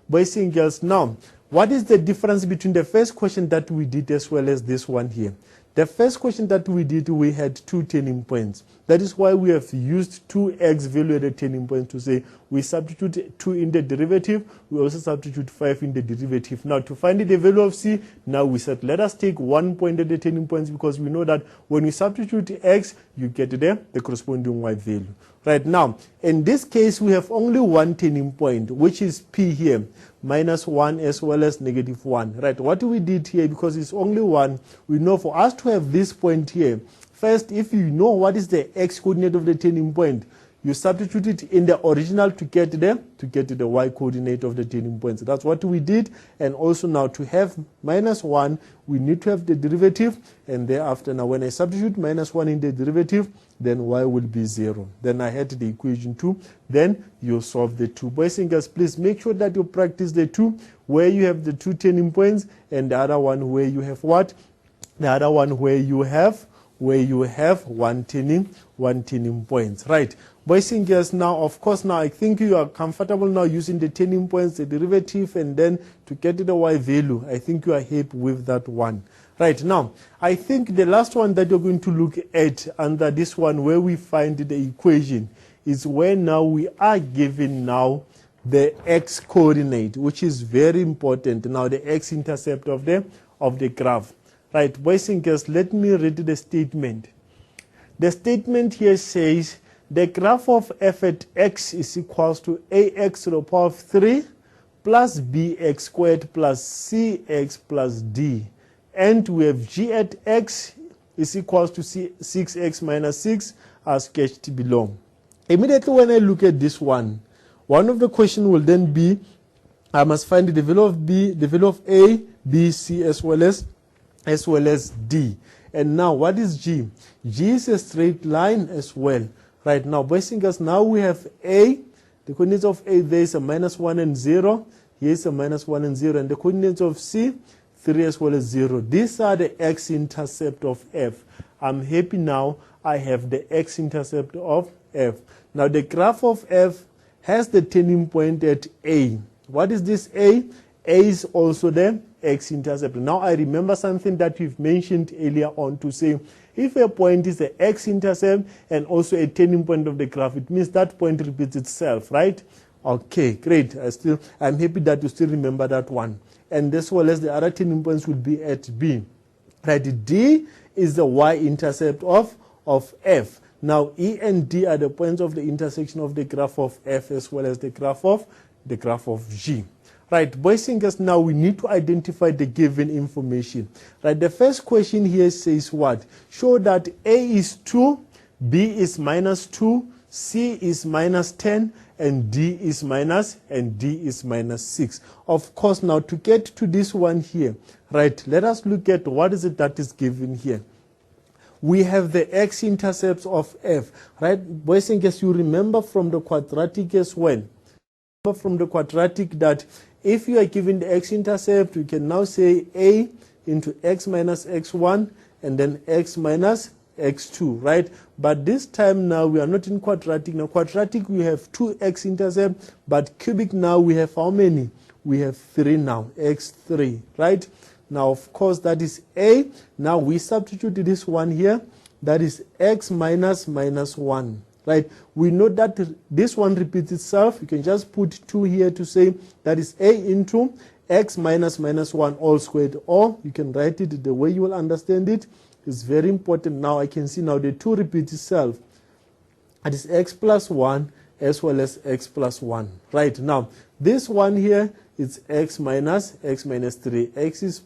Boys and girls, now, what is the difference between the first question that we did as well as this one here? The first question that we did, we had 2 turning points. That is why we have used 2x value at the turning point to say we substitute 2 in the derivative, we also substitute 5 in the derivative. Now to find the value of c, now we said let us take 1 point at the turning points, because we know that when we substitute x, you get the corresponding y value. Right now, in this case, we have only 1 turning point, which is p here, -1 as well as -1. Right, what we did here, because it's only 1, we know for us to have this point here, first, if you know what is the x coordinate of the turning point, you substitute it in the original to get the y coordinate of the turning point. So that's what we did. And also now to have -1, we need to have the derivative, and thereafter now when I substitute -1 in the derivative, then y will be 0. Then I had the equation 2. Then you solve the 2. Boys and girls, please make sure that you practice the 2 where you have the 2 turning points, and the other one where you have what? The other one where you have one turning points. Right, boys and girls, now of course now I think you are comfortable now using the turning points, the derivative, and then to get the y value. I think you are happy with that one. Right, now I think the last one that you're going to look at under this one where we find the equation is where now we are given now the x coordinate, which is very important. Now the x-intercept of the graph. Right, boys and girls, let me read the statement. The statement here says the graph of f at x is equals to ax to the power of 3 plus bx squared plus cx plus d. And we have g at x is equals to 6x minus 6 as sketched below. Immediately when I look at this one of the question will then be, I must find the value of b, the value of a, b, c as well as d. And now what is g? G is a straight line as well. Right, now boys and girls, now we have a, the coordinates of a, there is a -1 and 0. Here is a -1 and 0. And the coordinates of c, 3 as well as 0. These are the x-intercept of f. I'm happy now I have the x-intercept of f. Now the graph of f has the turning point at a. What is this a? A is also the x-intercept. Now I remember something that we've mentioned earlier on to say if a point is the x-intercept and also a turning point of the graph, it means that point repeats itself, right? Okay, great. I'm happy that you still remember that one. And as well as the other turning points will be at b. Right, d is the y-intercept of f. Now e and d are the points of the intersection of the graph of f as well as the graph of g. Right, boys and girls, now we need to identify the given information. Right, the first question here says what? Show that a is 2, b is -2, c is -10, and d is -6. Of course, now to get to this one here, right, let us look at what is it that is given here. We have the x-intercepts of f. Right, boys and girls, you remember from the quadratic as well. From the quadratic that if you are given the x-intercept, you can now say a into x minus x1 and then x minus x2, right? But this time now we are not in quadratic. Now quadratic we have 2 x-intercept, but cubic now we have how many? We have 3 now, x3, right? Now of course that is a. Now we substitute this one here, that is x minus -1. Right, we know that this one repeats itself. You can just put 2 here to say that is a into x minus -1 all squared, or you can write it the way you will understand it. It's very important. Now I can see now the 2 repeats itself. That is x plus 1 as well as x plus 1. Right, now this one here is x minus 3. X is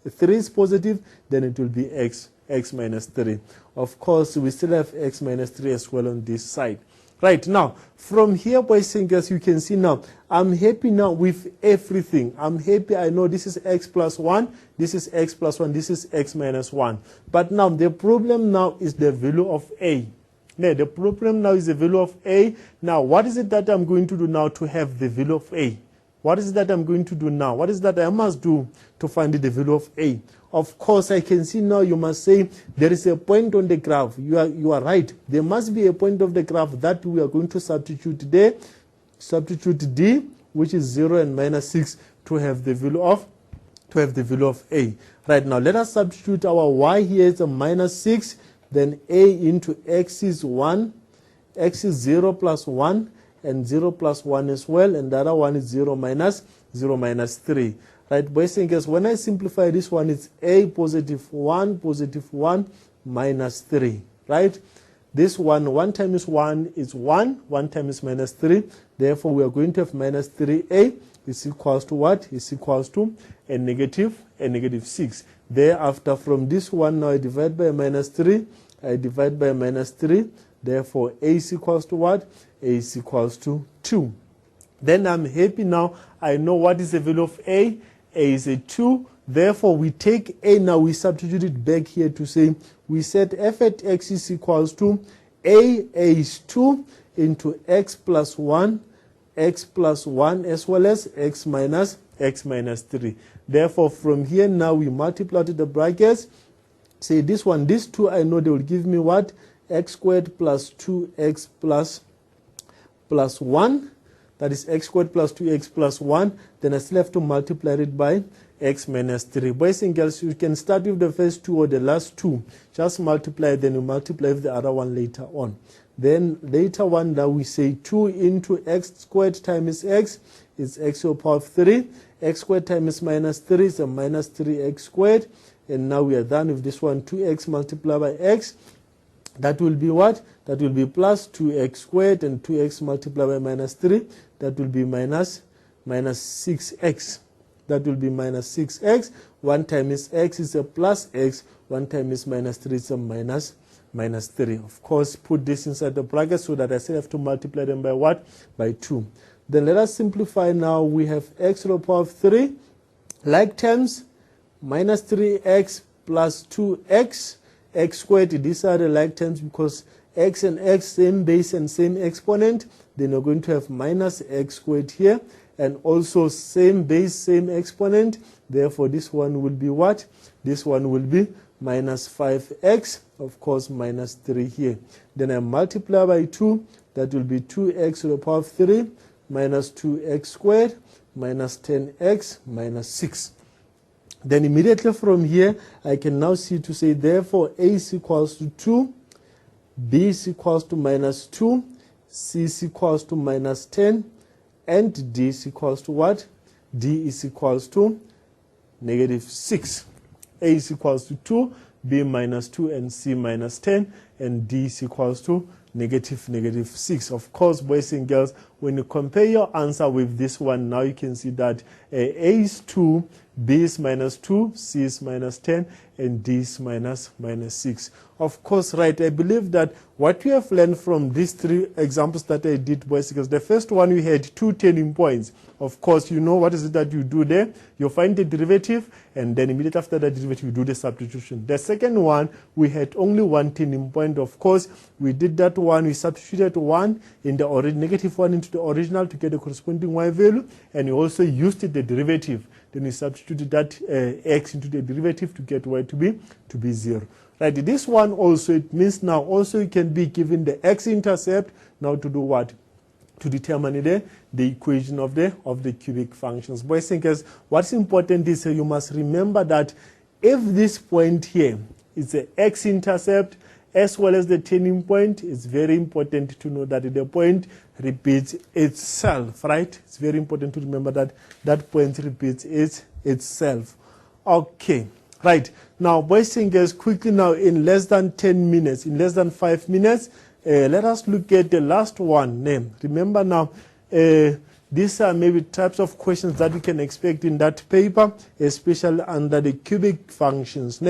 3 is positive, then it will be x minus 3. Of course, we still have x minus 3 as well on this side. Right, now, from here, boys and girls, you can see now, I'm happy now with everything. I'm happy, I know this is x plus 1, this is x plus 1, this is x minus 1. But now, the problem now is the value of a. Now, the problem now is the value of a. Now, what is it that I'm going to do now to have the value of a? What is it that I'm going to do now? What is that I must do to find the value of a? Of course, I can see now you must say there is a point on the graph. You are right. There must be a point of the graph that we are going to substitute there. Substitute d. which is 0 and minus 6, to have the value of a. Right, now let us substitute our y here. It's a minus 6, then a into x is 1, x is 0 plus 1, and 0 plus 1 as well, and the other one is 0 minus 3. Right, boys and girls, when I simplify this one, it's a positive 1 minus 3. Right, this one times 1 is 1, 1 times minus 3. Therefore, we are going to have minus 3a is equals to what? Is equals to a negative 6. Thereafter, from this one, now I divide by minus 3. I divide by minus 3. Therefore, a is equals to what? A is equals to 2. Then I'm happy now. I know what is the value of a. A is a 2. Therefore, we take a now, we substitute it back here to say, we set f at x is equals to a is 2 into x plus 1 as well as x minus 3. Therefore, from here now we multiply to the brackets. Say this one, these two, I know they will give me what? X squared plus 2x plus 1. That is x squared plus 2x plus 1. Then I still have to multiply it by x minus 3. Boys and girls, you can start with the first two or the last two. Just multiply, then you multiply with the other one later on. Then later on, now we say 2 into x squared times x is x to the power of 3. X squared times minus 3 is a minus 3x squared. And now we are done with this one. 2x multiplied by x. That will be what? That will be plus 2x squared, and 2x multiplied by minus 3. That will be minus 6x. That will be minus 6x. 1 times x is a plus x. 1 times minus 3 is a minus 3. Of course, put this inside the bracket so that I still have to multiply them by what? By 2. Then let us simplify now. We have x to the power of 3. Like terms, minus 3x plus 2x. X squared, these are the like terms because x and x, same base and same exponent. Then you're going to have minus x squared here. And also same base, same exponent. Therefore, this one will be what? This one will be minus 5x. Of course, minus 3 here. Then I multiply by 2. That will be 2x to the power of 3 minus 2x squared minus 10x minus 6. Then immediately from here, I can now see to say, therefore, a is equals to 2, b is equals to minus 2, c is equals to minus 10, and d is equals to what? D is equals to negative 6. A is equals to 2, b minus 2, and c minus 10, and d is equals to negative 6. Of course, boys and girls, when you compare your answer with this one, now you can see that a is 2, b is minus 2, c is minus 10, and d is minus 6. Of course, right, I believe that what we have learned from these three examples that I did, boys and girls, the first one we had 2 turning points. Of course, you know what is it that you do there? You find the derivative, and then immediately after that derivative, you do the substitution. The second one, we had only 1 turning point. Of course, we did that one. We substituted 1 in the negative 1 into the original to get the corresponding y value, and we also used the derivative. Then we substituted that x into the derivative to get y to be 0. Right, this one also, it means now also you can be given the x-intercept now to do what? To determine the equation of the cubic functions. Boys and girls, what's important is you must remember that if this point here is the x-intercept as well as the turning point, it's very important to know that the point repeats itself, right? It's very important to remember that that point repeats itself. Okay, right. Now, boys and girls, quickly now, in less than 10 minutes, in less than 5 minutes, let us look at the last one. Remember now, these are maybe types of questions that you can expect in that paper, especially under the cubic functions.